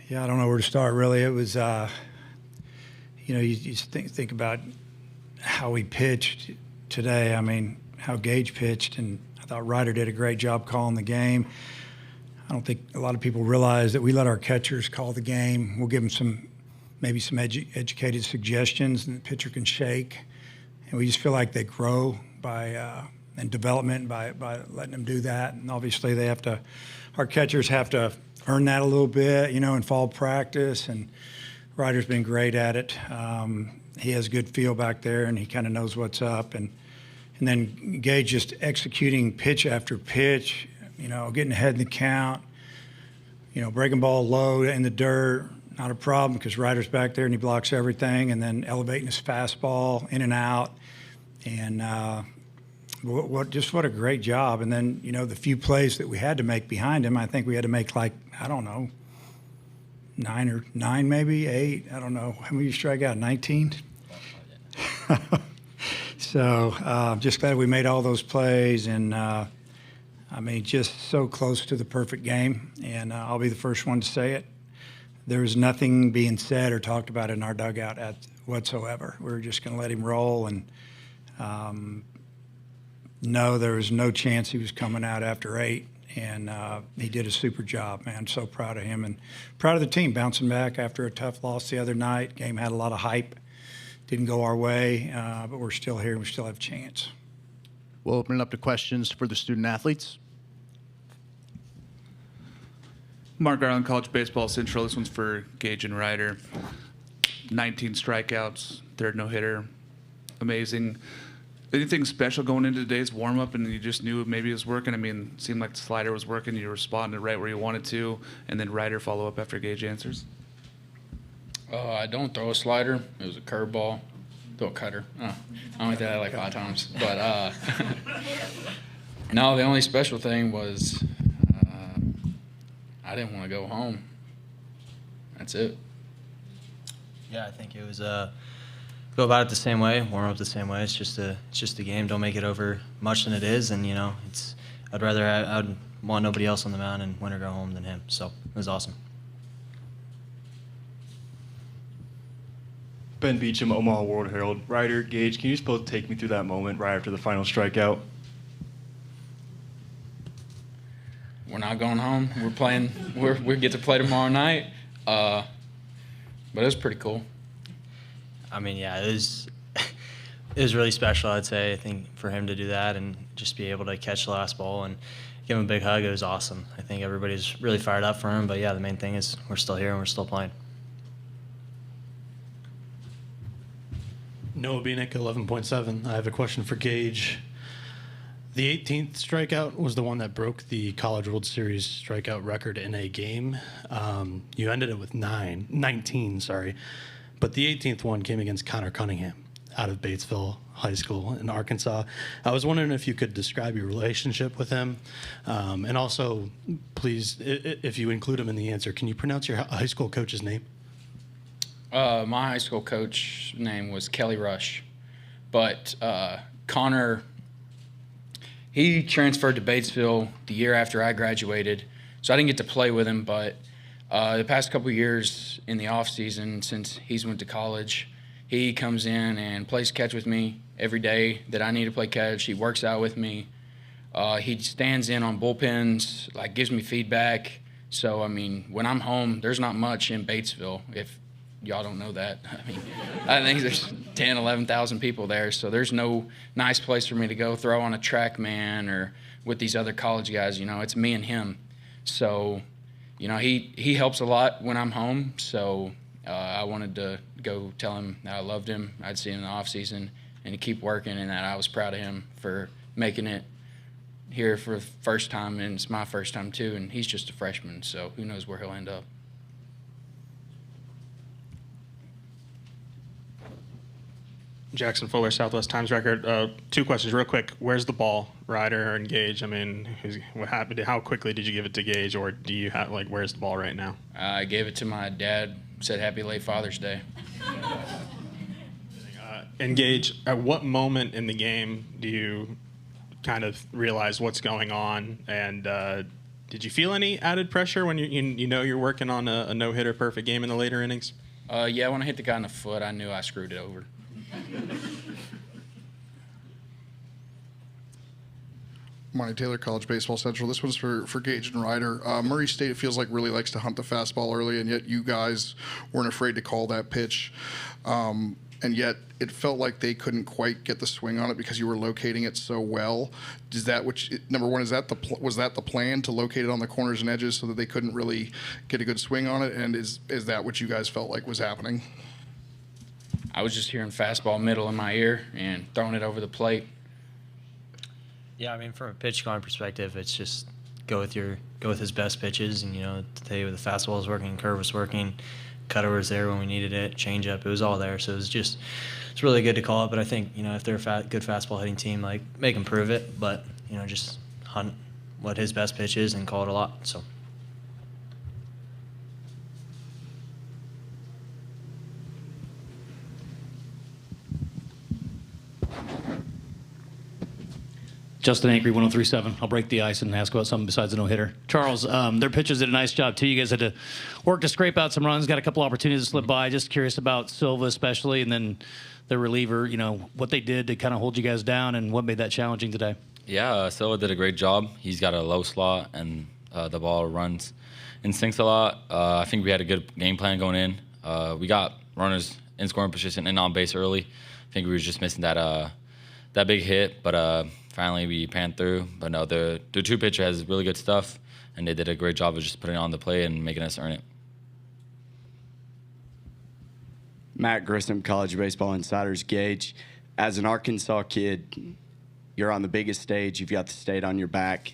Yeah, I don't know where to start, really. It was, you think about how we pitched today. I mean, how Gage pitched, and I thought Ryder did a great job calling the game. I don't think a lot of people realize that we let our catchers call the game. We'll give them maybe some educated suggestions, and the pitcher can shake. And we just feel like they grow in development by letting them do that. And obviously our catchers have to earn that a little bit, in fall practice. And Ryder's been great at it. He has a good feel back there, and he kind of knows what's up. And then Gage just executing pitch after pitch, getting ahead in the count, breaking ball low in the dirt, not a problem because Ryder's back there and he blocks everything, and then elevating his fastball in and out. And what a great job. And then, the few plays that we had to make behind him, I think we had to make 9 maybe, 8. I don't know. How many you strike out? 19? So just glad we made all those plays, and just so close to the perfect game. And I'll be the first one to say it. There was nothing being said or talked about in our dugout whatsoever. We were just going to let him roll, and no, there was no chance he was coming out after 8. And he did a super job, man. So proud of him and proud of the team bouncing back after a tough loss the other night. Game had a lot of hype. Didn't go our way, but we're still here and we still have a chance. We'll open it up to questions for the student athletes. Mark Garland, College Baseball Central. This one's for Gage and Ryder. 19 strikeouts, third no-hitter. Amazing. Anything special going into today's warm-up and you just knew maybe it was working? I mean, it seemed like the slider was working. You responded right where you wanted to, and then Ryder follow up after Gage answers? I don't throw a slider. It was a curveball. Throw a cutter. I only did that like 5 times. But no, the only special thing was I didn't want to go home. That's it. Yeah, I think it was go about it the same way, warm up the same way. It's just a game. Don't make it over much than it is, and I'd want nobody else on the mound and win or go home than him. So it was awesome. Ben Beecham, Omaha World Herald. Ryder, Gage, can you just both take me through that moment right after the final strikeout? We're not going home. We're playing. We get to play tomorrow night. But it was pretty cool. I mean, yeah, it was really special, I'd say. I think for him to do that and just be able to catch the last ball and give him a big hug, it was awesome. I think everybody's really fired up for him. But yeah, the main thing is we're still here and we're still playing. Noah Bieniek, 11.7. I have a question for Gage. The 18th strikeout was the one that broke the College World Series strikeout record in a game. You ended it with 19, but the 18th one came against Connor Cunningham out of Batesville High School in Arkansas. I was wondering if you could describe your relationship with him, and also, please, if you include him in the answer, can you pronounce your high school coach's name? My high school coach name was Kelly Rush, but Connor, he transferred to Batesville the year after I graduated, so I didn't get to play with him, but the past couple of years in the off season, since he's went to college, he comes in and plays catch with me every day that I need to play catch. He works out with me. He stands in on bullpens, gives me feedback. So, I mean, when I'm home, there's not much in Batesville, if y'all don't know that. I mean, I think there's 10, 11,000 people there, so there's no nice place for me to go throw on a track man or with these other college guys. It's me and him. So, he helps a lot when I'm home, so I wanted to go tell him that I loved him. I'd see him in the off season and to keep working, and that I was proud of him for making it here for the first time, and it's my first time too, and he's just a freshman, so who knows where he'll end up. Jackson Fuller, Southwest Times Record. 2 questions real quick. Where's the ball, Ryder or Gage? I mean, what happened? How quickly did you give it to Gage, or do you have, where's the ball right now? I gave it to my dad, said happy late Father's Day. And Gage, at what moment in the game do you kind of realize what's going on and Did you feel any added pressure when you know you're working on a no-hitter perfect game in the later innings? Yeah, when I hit the guy in the foot, I knew I screwed it over. Monty Taylor, College Baseball Central. This one's for Gage and Ryder. Murray State, it feels like, really likes to hunt the fastball early, and yet you guys weren't afraid to call that pitch. And yet it felt like they couldn't quite get the swing on it because you were locating it so well. Is that number one? Was that the plan, to locate it on the corners and edges so that they couldn't really get a good swing on it? And is that what you guys felt like was happening? I was just hearing fastball middle in my ear and throwing it over the plate. Yeah, I mean, from a pitch calling perspective, it's just go with his best pitches, and today the fastball was working, curve was working, cutter was there when we needed it, changeup, it was all there. So it's really good to call it. But I think if they're a good fastball hitting team, like, make him prove it. But just hunt what his best pitch is and call it a lot. So. Justin Ankery, 103.7. I'll break the ice and ask about something besides a no-hitter. Charles, their pitchers did a nice job, too. You guys had to work to scrape out some runs, got a couple opportunities to slip by. Just curious about Silva especially, and then the reliever, what they did to kind of hold you guys down and what made that challenging today. Yeah, Silva did a great job. He's got a low slot, and the ball runs and sinks a lot. I think we had a good game plan going in. We got runners in scoring position and on base early. I think we were just missing that big hit, but finally we panned through. But no, the two pitcher has really good stuff, and they did a great job of just putting it on the play and making us earn it. Matt Grissom, College Baseball Insiders. Gage, as an Arkansas kid, you're on the biggest stage, you've got the state on your back,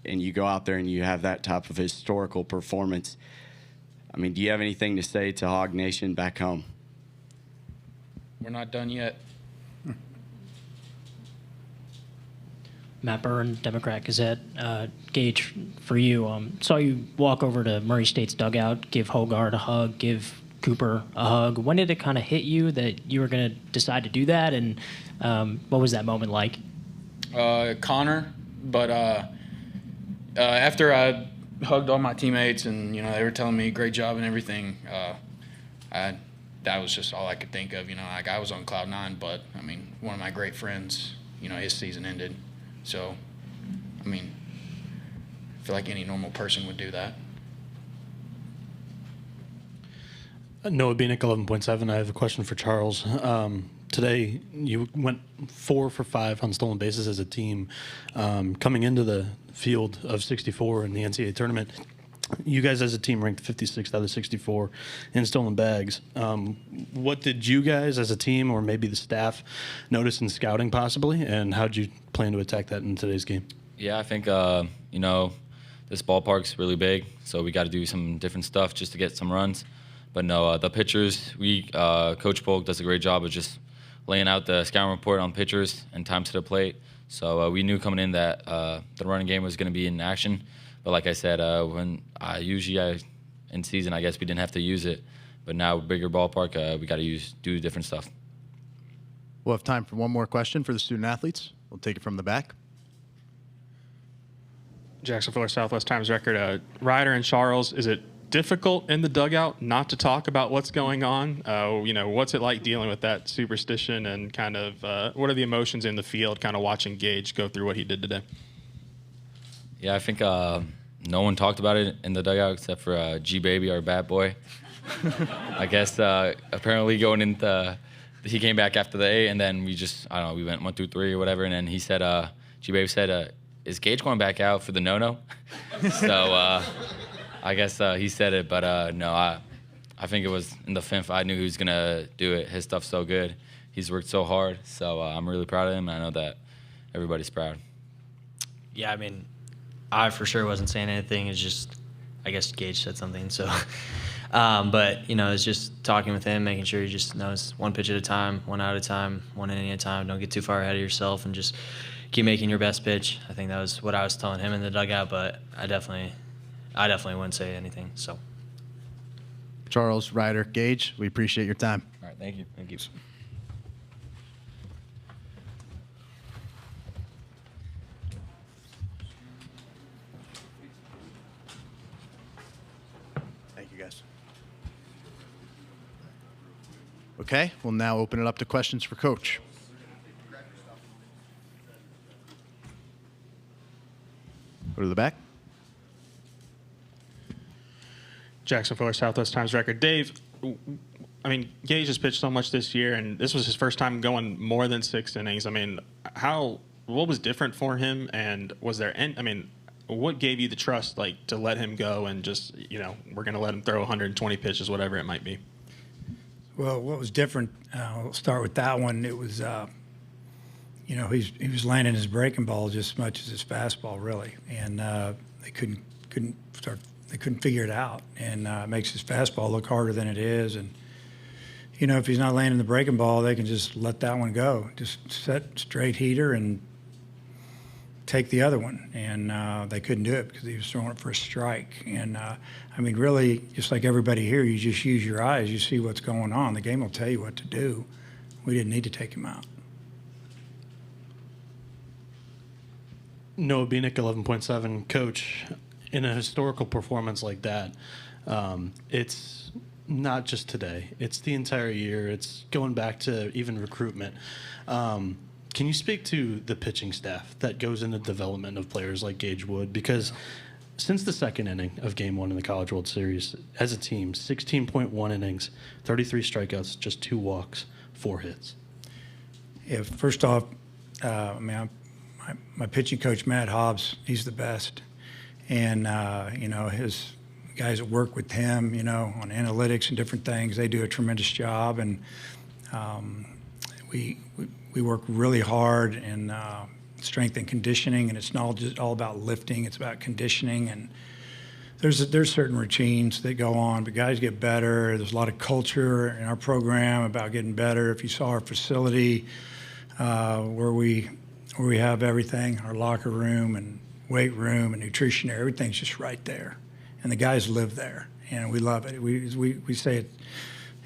and you go out there and you have that type of historical performance. I mean, do you have anything to say to Hog Nation back home? We're not done yet. Matt Byrne, Democrat Gazette. Gage, for you, saw you walk over to Murray State's dugout, give Hogarth a hug, give Cooper a hug. When did it kind of hit you that you were going to decide to do that, and what was that moment like? Connor, but after I hugged all my teammates and they were telling me great job and everything, that was just all I could think of. Like, I was on cloud nine, but I mean, one of my great friends, his season ended. So, I mean, I feel like any normal person would do that. Noah Beanick, 11.7. I have a question for Charles. Today, you went 4 for 5 on stolen bases as a team. Coming into the field of 64 in the NCAA tournament, you guys as a team ranked 56th out of 64 in stolen bags. What did you guys as a team, or maybe the staff, notice in scouting possibly, and how did you plan to attack that in today's game? Yeah, I think, this ballpark's really big, so we got to do some different stuff just to get some runs. But no, the pitchers, Coach Polk does a great job of just laying out the scouting report on pitchers and time to the plate. So we knew coming in that the running game was going to be in action. But like I said, when in season, I guess we didn't have to use it. But now, bigger ballpark, we got to do different stuff. We'll have time for one more question for the student athletes. We'll take it from the back. Jackson Fuller, Southwest Times Record. Ryder and Charles, is it difficult in the dugout not to talk about what's going on? What's it like dealing with that superstition, and kind of what are the emotions in the field kind of watching Gage go through what he did today? Yeah, I think no one talked about it in the dugout except for G-Baby, our bat boy. I guess apparently going into he came back after the 8, and then we went 1 through 3 or whatever, and then he said, G-Baby said, is Gage going back out for the no-no? So I guess he said it, but no, I think it was in the 5th. I knew he was going to do it. His stuff's so good. He's worked so hard, so I'm really proud of him, and I know that everybody's proud. Yeah, I mean, I for sure wasn't saying anything. It's just, I guess Gage said something. So, but it's just talking with him, making sure he just knows one pitch at a time, one out at a time, one inning at a time. Don't get too far ahead of yourself, and just keep making your best pitch. I think that was what I was telling him in the dugout. But I definitely wouldn't say anything. So, Charles, Ryder, Gage, we appreciate your time. All right, thank you. Thank you. Okay, we'll now open it up to questions for Coach. Go to the back. Jackson Fuller, Southwest Times Record. Dave, I mean, Gage has pitched so much this year, and this was his first time going more than 6 innings. I mean, what was different for him, and was there what gave you the trust, like, to let him go and just, we're going to let him throw 120 pitches, whatever it might be? Well, what was different, we'll start with that one. It was, he was landing his breaking ball just as much as his fastball, really. And they couldn't figure it out. And it makes his fastball look harder than it is. And, if he's not landing the breaking ball, they can just let that one go. Just set straight heater and take the other one. And they couldn't do it because he was throwing it for a strike. And, really, just like everybody here, you just use your eyes. You see what's going on. The game will tell you what to do. We didn't need to take him out. Noah Bieniek, 11.7. Coach, in a historical performance like that, it's not just today. It's the entire year. It's going back to even recruitment. Can you speak to the pitching staff that goes into development of players like Gage Wood? Because since the second inning of Game 1 in the College World Series, as a team, 16.1 innings, 33 strikeouts, just 2 walks, 4 hits. Yeah, first off, my pitching coach, Matt Hobbs, he's the best. And, his guys that work with him, on analytics and different things, they do a tremendous job. And we work really hard in strength and conditioning, and it's not just all about lifting, it's about conditioning. And there's certain routines that go on, but guys get better. There's a lot of culture in our program about getting better. If you saw our facility where we have everything, our locker room and weight room and nutrition area, everything's just right there. And the guys live there, and we love it. We say it,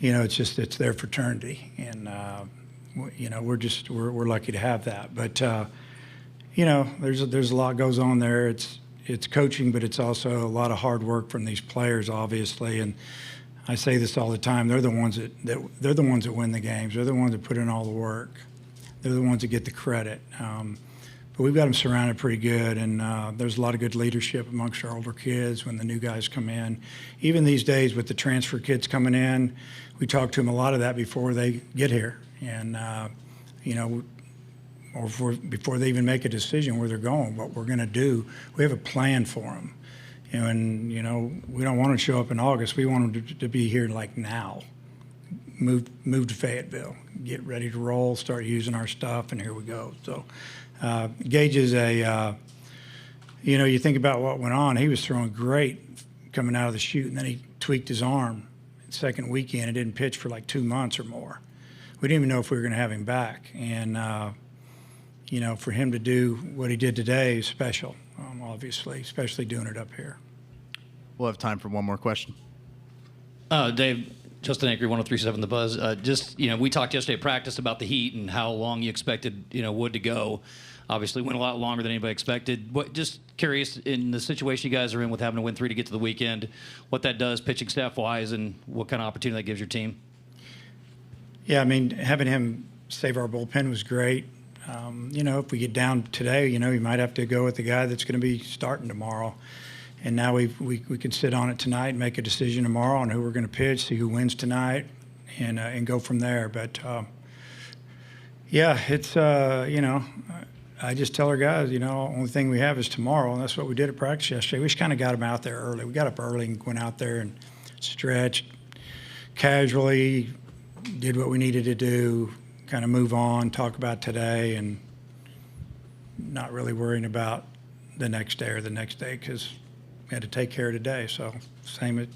it's their fraternity. And, we're lucky to have that. But, there's a lot goes on there. It's coaching, but it's also a lot of hard work from these players, obviously. And I say this all the time. They're the ones that win the games. They're the ones that put in all the work. They're the ones that get the credit. But we've got them surrounded pretty good, and there's a lot of good leadership amongst our older kids when the new guys come in. Even these days with the transfer kids coming in, we talk to them a lot of that before they get here. And, before they even make a decision where they're going, what we're going to do. We have a plan for them. And, we don't want to show up in August. We want them to be here like now. Move to Fayetteville, get ready to roll, start using our stuff, and here we go. So Gage is you think about what went on. He was throwing great coming out of the chute, and then he tweaked his arm. Second weekend, and didn't pitch for like 2 months or more. We didn't even know if we were going to have him back. And, for him to do what he did today is special, obviously, especially doing it up here. We'll have time for one more question. Dave, Justin Acri, 103.7 The Buzz. We talked yesterday at practice about the heat and how long you expected, Wood to go. Obviously went a lot longer than anybody expected. Just curious, in the situation you guys are in with having to win 3 to get to the weekend, what that does pitching staff-wise and what kind of opportunity that gives your team? Yeah, having him save our bullpen was great. If we get down today, we might have to go with the guy that's going to be starting tomorrow. And now we can sit on it tonight and make a decision tomorrow on who we're going to pitch, see who wins tonight, and go from there. But, it's, I just tell our guys, only thing we have is tomorrow, and that's what we did at practice yesterday. We just kind of got them out there early. We got up early and went out there and stretched casually, did what we needed to do, kind of move on, talk about today, and not really worrying about the next day because we had to take care of today. So same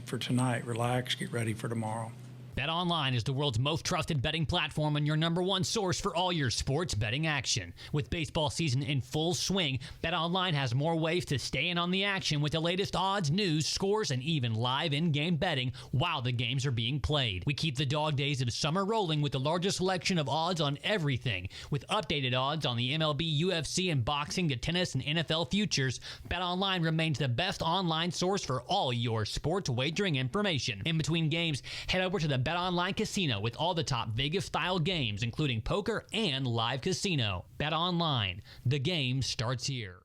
for tonight. Relax, get ready for tomorrow. BetOnline is the world's most trusted betting platform and your #1 source for all your sports betting action. With baseball season in full swing, BetOnline has more ways to stay in on the action with the latest odds, news, scores, and even live in-game betting while the games are being played. We keep the dog days of summer rolling with the largest selection of odds on everything. With updated odds on the MLB, UFC, and boxing to tennis and NFL futures, BetOnline remains the best online source for all your sports wagering information. In between games, head over to the BetOnline Casino with all the top Vegas-style games, including poker and live casino. BetOnline, the game starts here.